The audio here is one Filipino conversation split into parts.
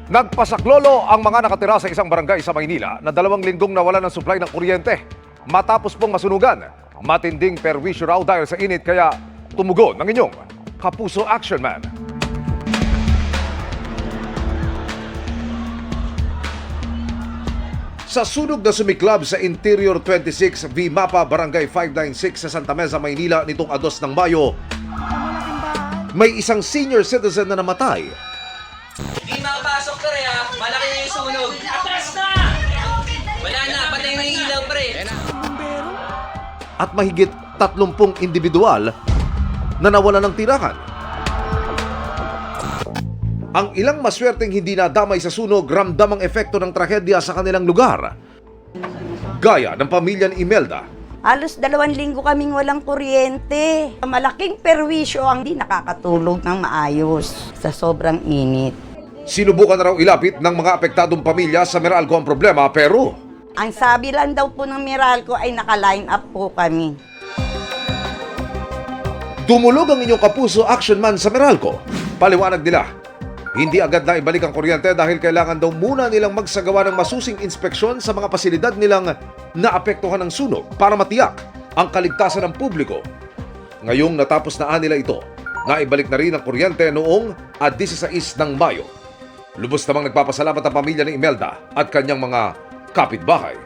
Nagpasaklolo ang mga nakatira sa isang barangay sa Maynila na 2 linggong nawalan ng supply ng kuryente. Matapos pong masunugan, matinding perwisyo raw dahil sa init kaya tumugon ng inyong Kapuso Action Man. Sa sunog na sumiklab sa Interior 26 V Mapa Barangay 596 sa Santa Mesa, Maynila nitong 2 ng Mayo, may isang senior citizen na namatay. Hindi makapasok pre ha, malaki na yung sunog. Atras na! Wala na, patay na yung ilaw pre. At mahigit 30 individual na nawala ng tirahan. Ang ilang maswerteng hindi nadamay sa sunog ramdam ang epekto ng trahedya sa kanilang lugar. Gaya ng pamilya ni Imelda. Halos 2 linggo kaming walang kuryente. Malaking perwisyo ang di nakakatulog ng maayos sa sobrang init. Sinubukan na raw ilapit ng mga apektadong pamilya sa Meralco ang problema pero Ang sabi lang daw po ng Meralco ay naka-line up po kami. dumulog ang inyong Kapuso Action Man sa Meralco. Paliwanag nila, hindi agad na ibalik ang kuryente dahil kailangan daw muna nilang magsagawa ng masusing inspeksyon sa mga pasilidad nilang naapektuhan ng sunog para matiyak ang kaligtasan ng publiko. Ngayong natapos na nila ito, naibalik na rin ang kuryente noong 16 ng Mayo. Lubos namang nagpapasalamat ang pamilya ni Imelda at kanyang mga kapitbahay.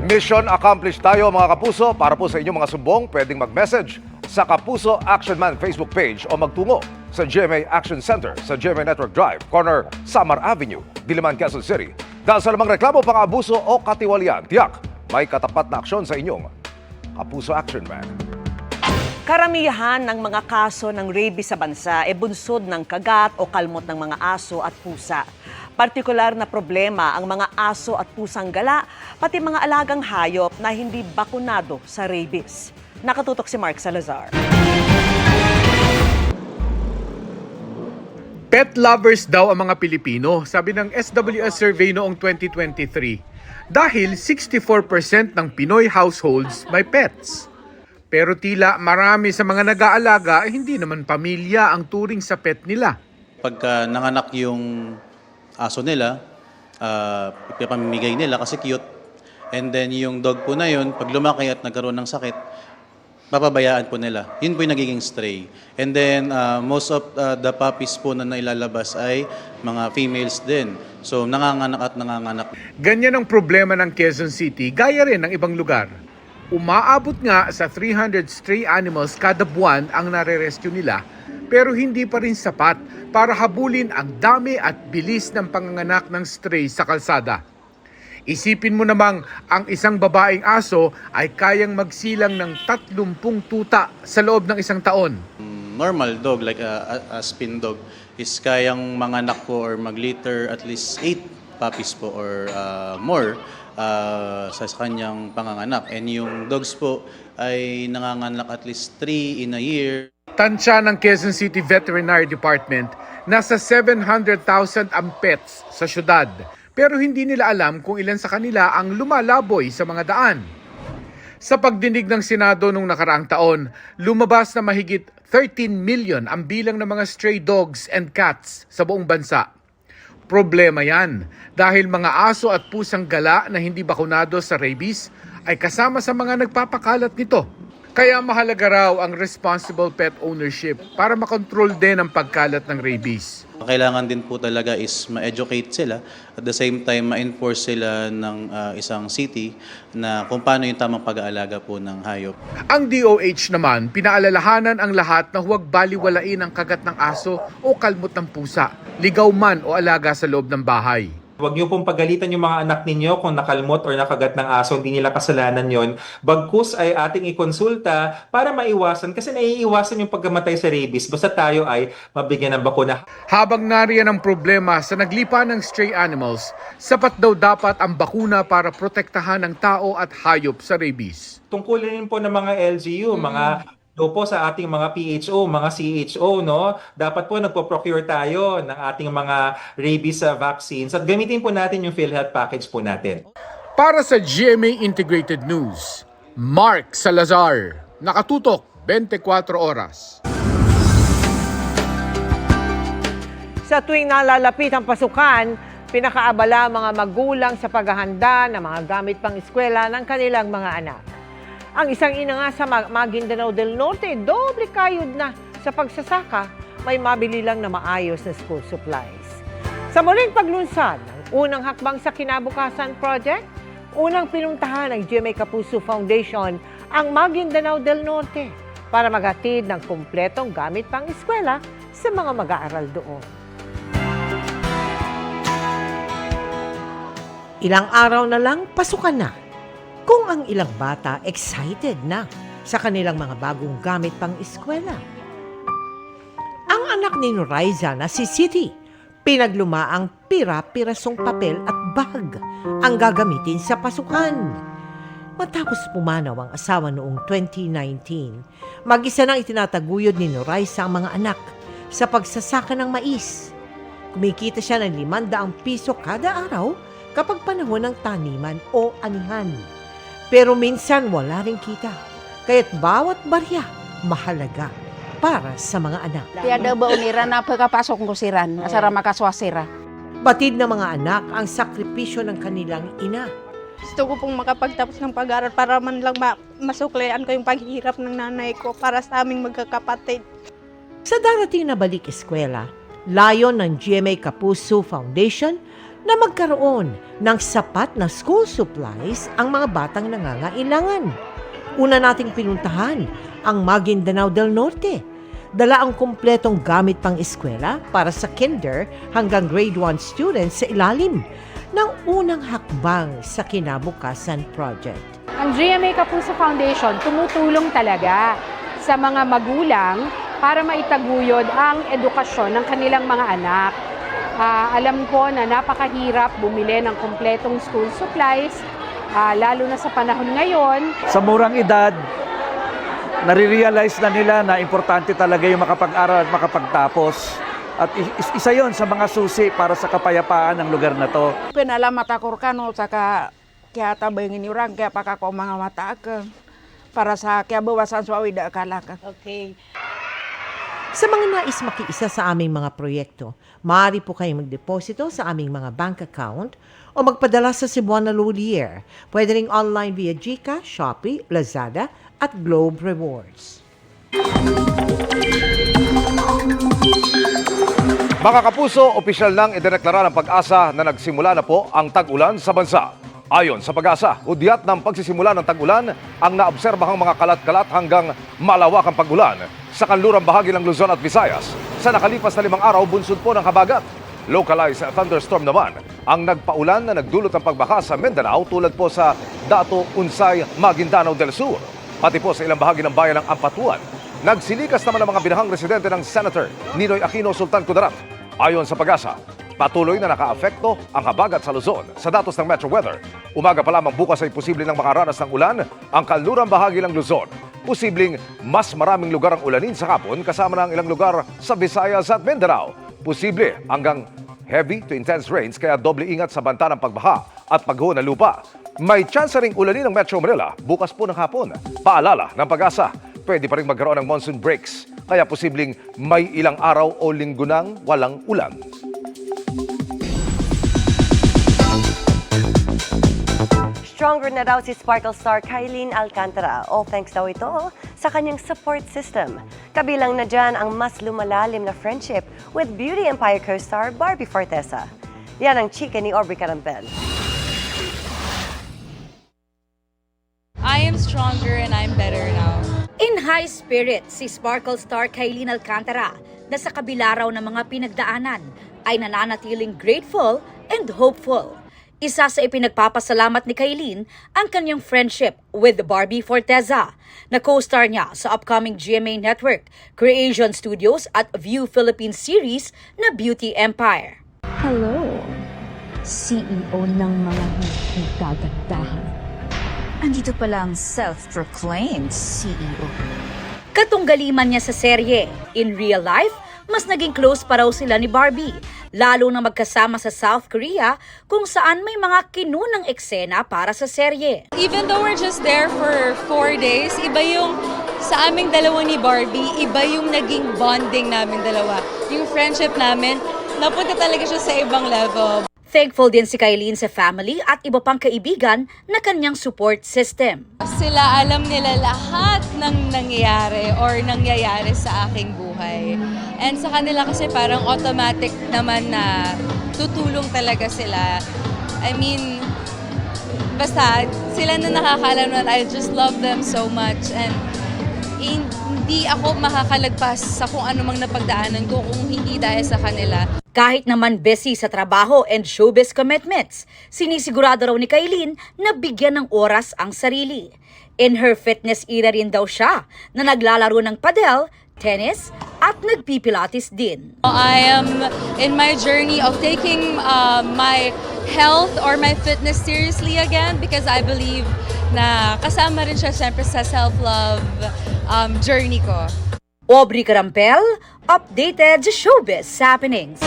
Mission accomplished tayo mga kapuso. Para po sa inyong mga sumbong, pwedeng mag-message sa Kapuso Action Man Facebook page o magtungo sa GMA Action Center sa GMA Network Drive, corner Samar Avenue, Diliman, Quezon City. Dahil sa lamang reklamo, pang-abuso o katiwalian, tiyak may katapat na aksyon sa inyong Kapuso Action Man. Karamihan ng mga kaso ng rabies sa bansa ay bunsod ng kagat o kalmot ng mga aso at pusa. Partikular na problema ang mga aso at pusang gala, pati mga alagang hayop na hindi bakunado sa rabies. Nakatutok si Mark Salazar. Pet lovers daw ang mga Pilipino, sabi ng SWS survey noong 2023. Dahil 64% ng Pinoy households may pets. Pero tila marami sa mga nag-aalaga ay hindi naman pamilya ang turing sa pet nila. Pagka nanganak yung aso nila, ipapamimigay nila kasi cute. And then yung dog po na yun, pag lumaki at nagkaroon ng sakit, papabayaan po nila. Yun po yung nagiging stray. And then most of the puppies po na nailalabas ay mga females din. So nanganganak at nanganganak. Ganyan ang problema ng Quezon City, gaya rin ng ibang lugar. Umaabot nga sa 300 stray animals kada buwan ang nare-rescue nila, pero hindi pa rin sapat para habulin ang dami at bilis ng panganganak ng stray sa kalsada. Isipin mo namang ang isang babaeng aso ay kayang magsilang ng 30 tuta sa loob ng isang taon. Normal dog like a spin dog is kayang manganak po or mag-litter at least 8 puppies po or more sa kanyang panganganak. And yung dogs po ay nanganganak at least 3 in a year. Tansya ng Quezon City Veterinary Department, nasa 700,000 ang pets sa syudad. Pero hindi nila alam kung ilan sa kanila ang lumalaboy sa mga daan. Sa pagdinig ng Senado nung nakaraang taon, lumabas na mahigit 13 million ang bilang ng mga stray dogs and cats sa buong bansa. Problema yan dahil mga aso at pusang gala na hindi bakunado sa rabies ay kasama sa mga nagpapakalat nito. Kaya mahalaga raw ang responsible pet ownership para makontrol din ang pagkalat ng rabies. Kailangan din po talaga is ma-educate sila at the same time ma-enforce sila ng isang city na kung paano yung tamang pag-aalaga po ng hayop. Ang DOH naman, pinaalalahanan ang lahat na huwag baliwalain ang kagat ng aso o kalmot ng pusa, ligaw man o alaga sa loob ng bahay. Huwag niyo pong pagalitan yung mga anak ninyo kung nakalmot or nakagat ng aso, hindi nila kasalanan yon. Bagkus ay ating ikonsulta para maiwasan kasi naiiwasan yung pagkamatay sa rabies basta tayo ay mabigyan ng bakuna. Habang nariyan ang problema sa naglipa ng stray animals, sapat daw dapat ang bakuna para protektahan ng tao at hayop sa rabies. Tungkulin po ng mga LGU, mga po sa ating mga PHO, mga CHO, no? Dapat po nagpo-procure tayo ng ating mga rabies vaccines at gamitin po natin yung PhilHealth package po natin. Para sa GMA Integrated News, Mark Salazar, nakatutok 24 oras. Sa tuwing nalalapit ang pasukan, pinakaabala ang mga magulang sa paghahanda ng mga gamit pang eskwela ng kanilang mga anak. Ang isang ina nga sa Maguindanao del Norte, doble kayod na sa pagsasaka, may mabili lang na maayos na school supplies. Sa muling paglunsad ng unang hakbang sa Kinabukasan Project, unang pinuntahan ng GMA Kapuso Foundation ang Maguindanao del Norte para maghatid ng kumpletong gamit pang eskwela sa mga mag-aaral doon. Ilang araw na lang, pasukan na. Kung ang ilang bata excited na sa kanilang mga bagong gamit pang eskwela. Ang anak ni Noriza na si City, pinaglumaang pira-pirasong papel at bag ang gagamitin sa pasukan. Matapos pumanaw ang asawa noong 2019, mag-isa nang itinataguyod ni Noriza ang mga anak sa pagsasaka ng mais. Kumikita siya ng 500 piso kada araw kapag panahon ng taniman o anihan. Pero minsan wala ring kita, kaya't bawat barya mahalaga para sa mga anak. Tiada ba unira na pagkapasok ko siran, asara makaswasira. Batid ng mga anak ang sakripisyo ng kanilang ina. Gusto ko pong makapagtapos ng pag-aaral para man lang masuklian ko yung paghihirap ng nanay ko para sa aming magkakapatid. Sa darating na balik eskwela, layon ng GMA Kapuso Foundation na magkaroon ng sapat na school supplies ang mga batang nangangailangan. Una nating pinuntahan ang Maguindanao del Norte. Dala ang kumpletong gamit pang eskwela para sa kinder hanggang grade 1 students sa ilalim ng unang hakbang sa Kinabukasan Project. Ang GMA Kapuso Foundation tumutulong talaga sa mga magulang para maitaguyod ang edukasyon ng kanilang mga anak. Alam ko na napakahirap bumili ng kumpletong school supplies, lalo na sa panahon ngayon. Sa murang edad, nare-realize na nila na importante talaga yung makapag-aral at makapagtapos. At isa yon sa mga susi para sa kapayapaan ng lugar na to. Pinalamat ako kano saka kaya tabangin orang kaya pakako mga mata ka para sa kaya bawasan sa wida kalaka. Okay. Sa mga nais makiisa sa aming mga proyekto, maaari po kayong magdeposito sa aming mga bank account o magpadala sa Cebuana Lulier. Pwede ring online via GCash, Shopee, Lazada at Globe Rewards. Mga kapuso, opisyal nang idineklara ng Pag-asa na nagsimula na po ang tag-ulan sa bansa. Ayon sa Pag-asa, hudyat ng pagsisimula ng tag-ulan ang naobserbahang mga kalat-kalat hanggang malawakang pag-ulan sa kanlurang bahagi ng Luzon at Visayas. Sa nakalipas na 5 araw, bunsod po ng habagat. Localized thunderstorm naman ang nagpaulan na nagdulot ng pagbaha sa Mindanao tulad po sa Dato, Unsay, Maguindanao del Sur. Pati po sa ilang bahagi ng bayan ng Ampatuan. Nagsilikas naman ang mga binahang residente ng Senator Ninoy Aquino Sultan Kudarat. Ayon sa Pag-asa, patuloy na nakaapekto ang habagat sa Luzon. Sa datos ng Metro Weather, umaga pa lamang bukas ay posible nang makaranas ng ulan ang kanlurang bahagi ng Luzon. Posibleng mas maraming lugar ang ulanin sa hapon kasama ng ilang lugar sa Visayas at Mindanao. Posible hanggang heavy to intense rains kaya doble ingat sa banta ng pagbaha at pagguho ng lupa. May chance ring ulanin ng Metro Manila bukas po ng hapon. Paalala ng Pag-asa, pwede pa rin magkaroon ng monsoon breaks kaya posibleng may ilang araw o linggo nang walang ulan. Stronger na daw si Sparkle star Kylene Alcantara. All thanks daw ito sa kanyang support system. Kabilang na dyan ang mas lumalalim na friendship with Beauty Empire co-star Barbie Fortesa. Yan ang chika ni Aubrey Carampel. I am stronger and I'm better now. In high spirits, si Sparkle star Kylene Alcantara na sa kabila raw ng mga pinagdaanan ay nananatiling grateful and hopeful. Isa sa ipinagpapasalamat ni Kylene ang kanyang friendship with Barbie Fortesa na co-star niya sa upcoming GMA Network, Creation Studios at View Philippines series na Beauty Empire. Hello, CEO ng mga hindi kagandahan. Andito pala ang self-proclaimed CEO. Katunggaliman niya sa serye. In real life, mas naging close pa raw sila ni Barbie, lalo na magkasama sa South Korea kung saan may mga kinunang eksena para sa serye. Even though we're just there for 4 days, iba yung sa aming dalawa ni Barbie, iba yung naging bonding namin dalawa. Yung friendship namin, napunta talaga siya sa ibang level. Thankful din si Kylene sa family at iba pang kaibigan na kanyang support system. Sila alam nila lahat ng nangyayari or nangyayari sa aking buhay. And sa kanila kasi parang automatic naman na tutulong talaga sila. I mean, basta sila na nakakaalam na I just love them so much. And hindi ako makakalagpas sa kung ano mang napagdaanan ko kung hindi dahil sa kanila. Kahit naman busy sa trabaho and showbiz commitments, sinisigurado raw ni Kylene na bigyan ng oras ang sarili. In her fitness era rin daw siya na naglalaro ng padel, tennis at nagpipilates din. I am in my journey of taking my health or my fitness seriously again because I believe na kasama rin siya siyempre sa self-love journey ko. Aubrey Carampel, updated showbiz happenings.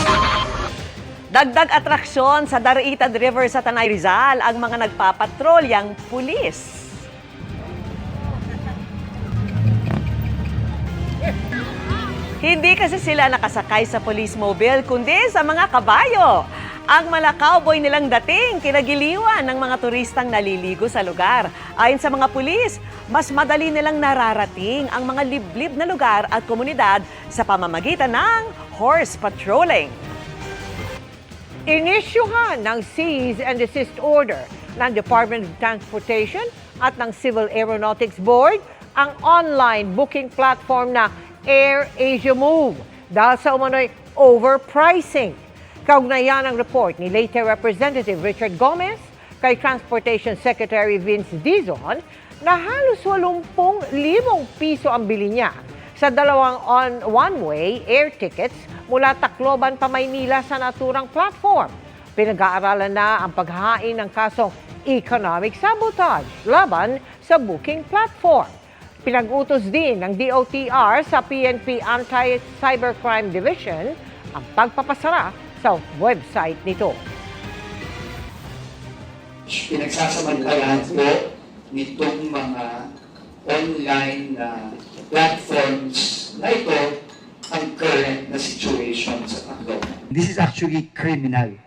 Dagdag atraksyon sa Daraitan River sa Tanay Rizal ang mga nagpapatrolyang pulis. Hindi kasi sila nakasakay sa police mobile kundi sa mga kabayo. Ang malakawboy nilang dating kinagiliwan ng mga turistang naliligo sa lugar. Ayon sa mga pulis, mas madali nilang nararating ang mga liblib na lugar at komunidad sa pamamagitan ng horse patrolling. Inisyuhan ng Cease and Desist Order ng Department of Transportation at ng Civil Aeronautics Board ang online booking platform na AirAsia Move dahil sa umano'y overpricing. Kaugnayan ang report ni Leyte Representative Richard Gomez kay Transportation Secretary Vince Dizon na halos 80,000 piso ang bili niya sa dalawang one-way air tickets mula Tacloban pa Maynila sa naturang platform. Pinag-aaralan na ang paghahain ng kasong economic sabotage laban sa booking platform. Pinag-utos din ng DOTR sa PNP Anti-Cybercrime Division ang pagpapasara sa website nito. Pinagsasamantalahan po nitong mga online platforms na ito ang current na situation sa Tacloban. This is actually criminal.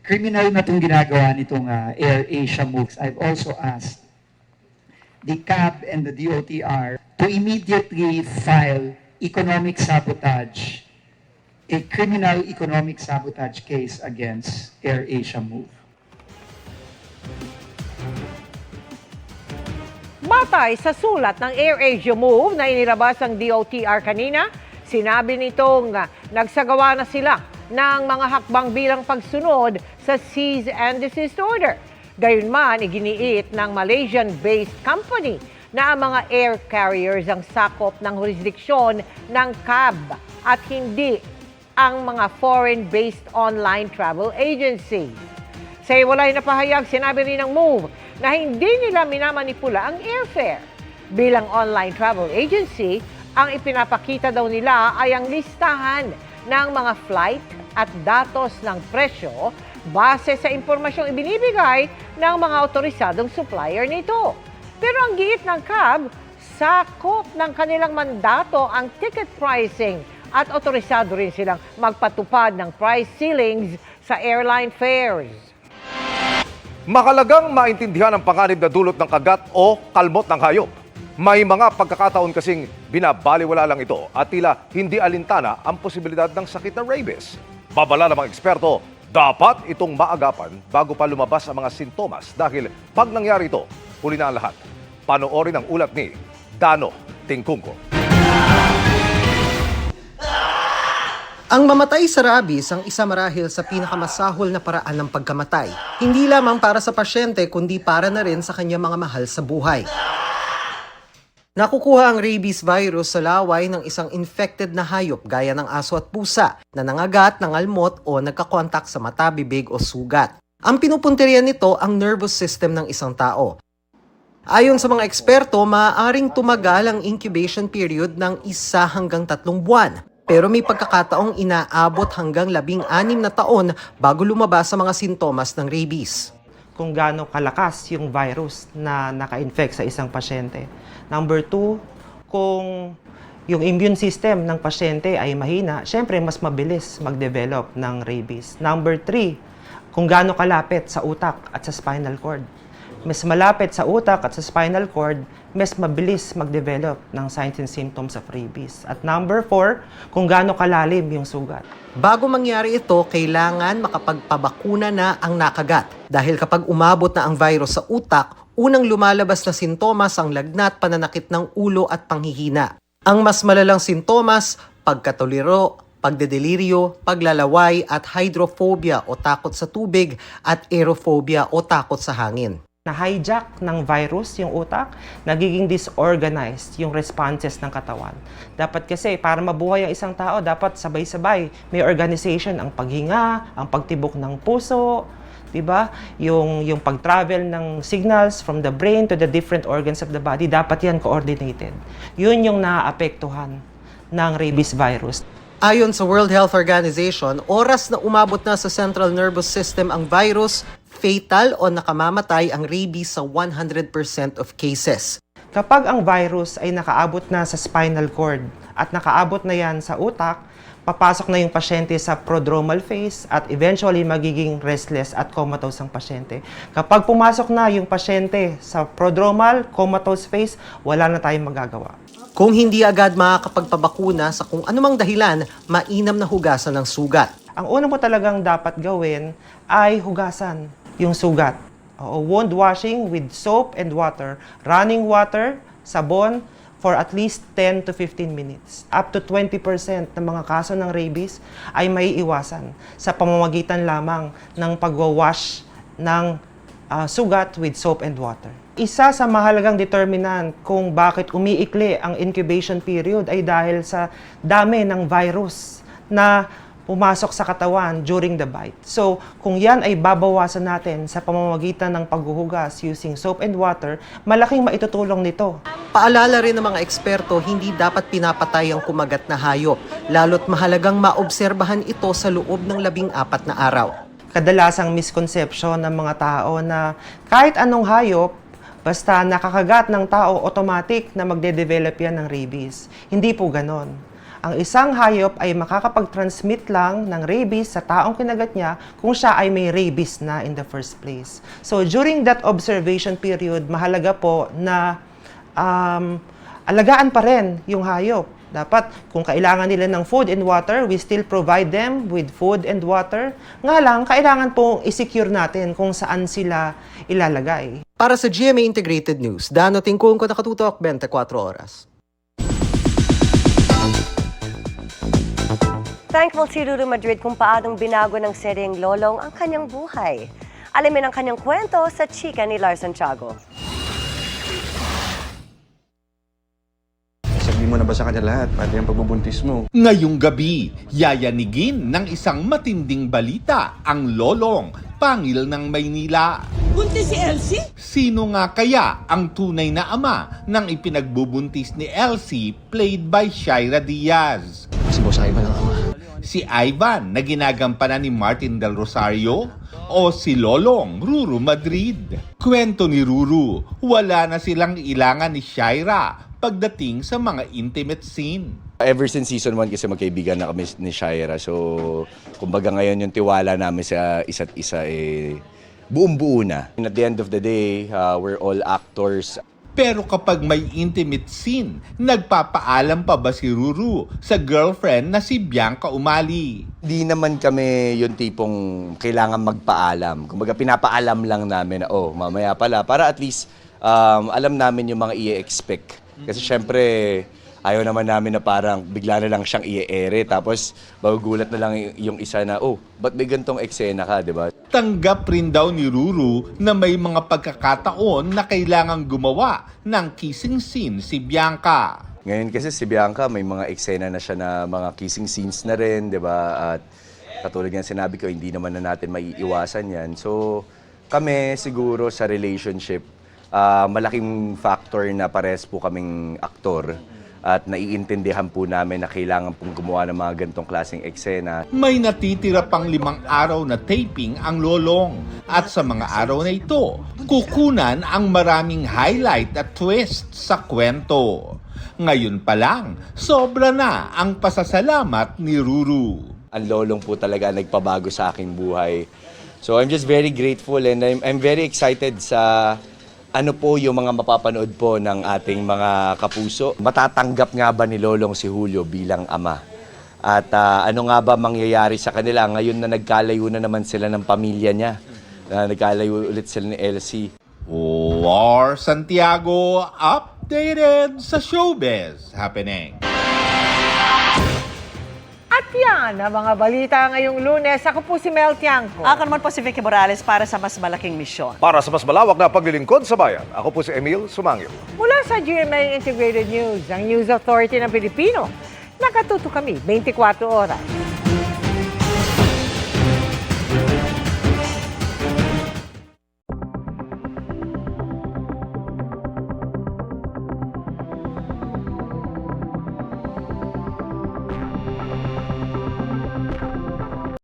Criminal na itong ginagawa nitong AirAsia Moves. I've also asked the CAB and the DOTR to immediately file economic sabotage, a criminal economic sabotage case against AirAsia Move. Batay sa sulat ng AirAsia Move na inilabas ng DOTR kanina, sinabi nitong nagsagawa na sila ng mga hakbang bilang pagsunod sa Cease and Desist Order. Gayunman, iginiit ng Malaysian-based company na ang mga air carriers ang sakop ng jurisdiksyon ng CAB at hindi ang mga foreign-based online travel agencies. Sa iwalay na pahayag, sinabi rin ng Move na hindi nila minamanipula ang airfare. Bilang online travel agency, ang ipinapakita daw nila ay ang listahan ng mga flight at datos ng presyo base sa impormasyong ibinibigay ng mga otorisadong supplier nito. Pero ang giit ng CAB, sakop ng kanilang mandato ang ticket pricing at otorisado rin silang magpatupad ng price ceilings sa airline fares. Mahalagang maintindihan ang panganib na dulot ng kagat o kalmot ng hayop. May mga pagkakataon kasing binabaliwala lang ito at tila hindi alintana ang posibilidad ng sakit na rabies. Babala ng mga eksperto, dapat itong maagapan bago pa lumabas ang mga sintomas dahil pag nangyari ito, huli na ang lahat. Panoorin ang ulat ni Dano Tingkungko. Ang mamatay sa rabies ang isa marahil sa pinakamasahol na paraan ng pagkamatay. Hindi lamang para sa pasyente kundi para na rin sa kanyang mga mahal sa buhay. Nakukuha ang rabies virus sa laway ng isang infected na hayop gaya ng aso at pusa na nangagat, nangalmot o nagkakontak sa mata, bibig o sugat. Ang pinupunterian nito ang nervous system ng isang tao. Ayon sa mga eksperto, maaaring tumagal ang incubation period ng 1 hanggang 3 buwan. Pero may pagkakataong inaabot hanggang 16 na taon bago lumabas sa mga sintomas ng rabies. Kung gaano kalakas yung virus na naka-infect sa isang pasyente. Number 2, kung yung immune system ng pasyente ay mahina, syempre mas mabilis mag-develop ng rabies. Number 3, kung gaano kalapit sa utak at sa spinal cord. Mas malapit sa utak at sa spinal cord, mas mabilis mag-develop ng signs and symptoms of rabies. At number 4, kung gaano kalalim yung sugat. Bago mangyari ito, kailangan makapagpabakuna na ang nakagat. Dahil kapag umabot na ang virus sa utak, unang lumalabas na sintomas ang lagnat, pananakit ng ulo at panghihina. Ang mas malalang sintomas, pagkatuliro, pagdedeliryo, paglalaway at hydrophobia o takot sa tubig at aerophobia o takot sa hangin. Na-hijack ng virus yung utak, nagiging disorganized yung responses ng katawan. Dapat kasi, para mabuhay ang isang tao, dapat sabay-sabay. May organization, ang paghinga, ang pagtibok ng puso, diba? Yung pag-travel ng signals from the brain to the different organs of the body, dapat yan coordinated. Yun yung naaapektuhan ng rabies virus. Ayon sa World Health Organization, oras na umabot na sa central nervous system ang virus, fatal o nakamamatay ang rabies sa 100% of cases. Kapag ang virus ay nakaabot na sa spinal cord at nakaabot na yan sa utak, papasok na yung pasyente sa prodromal phase at eventually magiging restless at comatose ang pasyente. Kapag pumasok na yung pasyente sa prodromal, comatose phase, wala na tayong magagawa. Kung hindi agad makakapagpabakuna sa kung anumang dahilan, mainam na hugasan ng sugat. Ang una mo talagang dapat gawin ay hugasan yung sugat. Wound washing with soap and water, running water, sabon, for at least 10 to 15 minutes. Up to 20% ng mga kaso ng rabies ay may iwasan sa pamamagitan lamang ng pagwawash ng sugat with soap and water. Isa sa mahalagang determinant kung bakit umiikli ang incubation period ay dahil sa dami ng virus na pumasok sa katawan during the bite. So, kung yan ay babawasan natin sa pamamagitan ng paghuhugas using soap and water, malaking maitutulong nito. Paalala rin ng mga eksperto, hindi dapat pinapatay ang kumagat na hayop, lalo't mahalagang maobserbahan ito sa loob ng 14 na araw. Kadalasang misconception ng mga tao na kahit anong hayop, basta nakakagat ng tao, automatic na magde-develop yan ng rabies. Hindi po ganon. Ang isang hayop ay makakapag-transmit lang ng rabies sa taong kinagat niya kung siya ay may rabies na in the first place. So during that observation period, mahalaga po na alagaan pa rin yung hayop. Dapat kung kailangan nila ng food and water, we still provide them with food and water. Nga lang, kailangan pong i-secure natin kung saan sila ilalagay. Para sa GMA Integrated News, Dano Tingkong ko, nakatutok 24 oras. Thankful si Ruru Madrid kung paanong binago ng seryeng Lolong ang kanyang buhay. Alamin ang kanyang kwento sa chika ni Lars Santiago. Sabi mo na ba sa kanya lahat, pati ang pagbubuntis mo? Ngayong gabi, yayanigin ng isang matinding balita ang Lolong, pangil ng Maynila. Buntis si Elsie? Sino nga kaya ang tunay na ama ng ipinagbubuntis ni Elsie played by Shaira Diaz? Si Boss Ivan ang ama. Si Ivan na ginagampanan ni Martin Del Rosario o si Lolong Ruru Madrid? Kwento ni Ruru, wala na silang ilangan ni Shaira pagdating sa mga intimate scene. Ever since season 1 kasi magkaibigan na kami ni Shaira. So, kumbaga ngayon yung tiwala namin sa isa't isa buong-buo na. And at the end of the day, we're all actors. Pero kapag may intimate scene, nagpapaalam pa ba si Ruru sa girlfriend na si Bianca Umali? Di naman kami yung tipong kailangan magpaalam. Kumbaga pinapaalam lang namin na, mamaya pala. Para at least alam namin yung mga i-expect. Kasi syempre, ayaw naman namin na parang bigla na lang siyang i-ere. Tapos magugulat na lang yung isa na, ba't may gantong eksena ka, di ba? Tanggap rin daw ni Ruru na may mga pagkakataon na kailangang gumawa ng kissing scene si Bianca. Ngayon kasi si Bianca may mga eksena na siya na mga kissing scenes na rin, di ba? At katulad nga sinabi ko, hindi naman na natin maiiwasan yan. So kami siguro sa relationship, malaking factor na pares po kaming aktor. At naiintindihan po namin na kailangan pong gumawa ng mga ganitong klaseng eksena. May natitira pang 5 araw na taping ang Lolong. At sa mga araw na ito, kukunan ang maraming highlight at twist sa kwento. Ngayon pa lang, sobra na ang pasasalamat ni Ruru. Ang lolong po talaga nagpabago sa aking buhay. So I'm just very grateful and I'm very excited sa ano po yung mga mapapanood po ng ating mga kapuso. Matatanggap nga ba ni Lolong si Julio bilang ama? At ano nga ba mangyayari sa kanila ngayon na nagkalayo na naman sila ng pamilya niya? Nagkalayo ulit sila ni Elsie. War Santiago, updated sa showbiz happening. At yan ang mga balita ngayong Lunes. Ako po si Mel Tiangco. Ako naman po si Vicky Morales para sa mas malaking misyon. Para sa mas malawak na paglilingkod sa bayan, ako po si Emil Sumangil. Mula sa GMA Integrated News, ang News Authority ng Pilipino. Nakatuto kami 24 oras.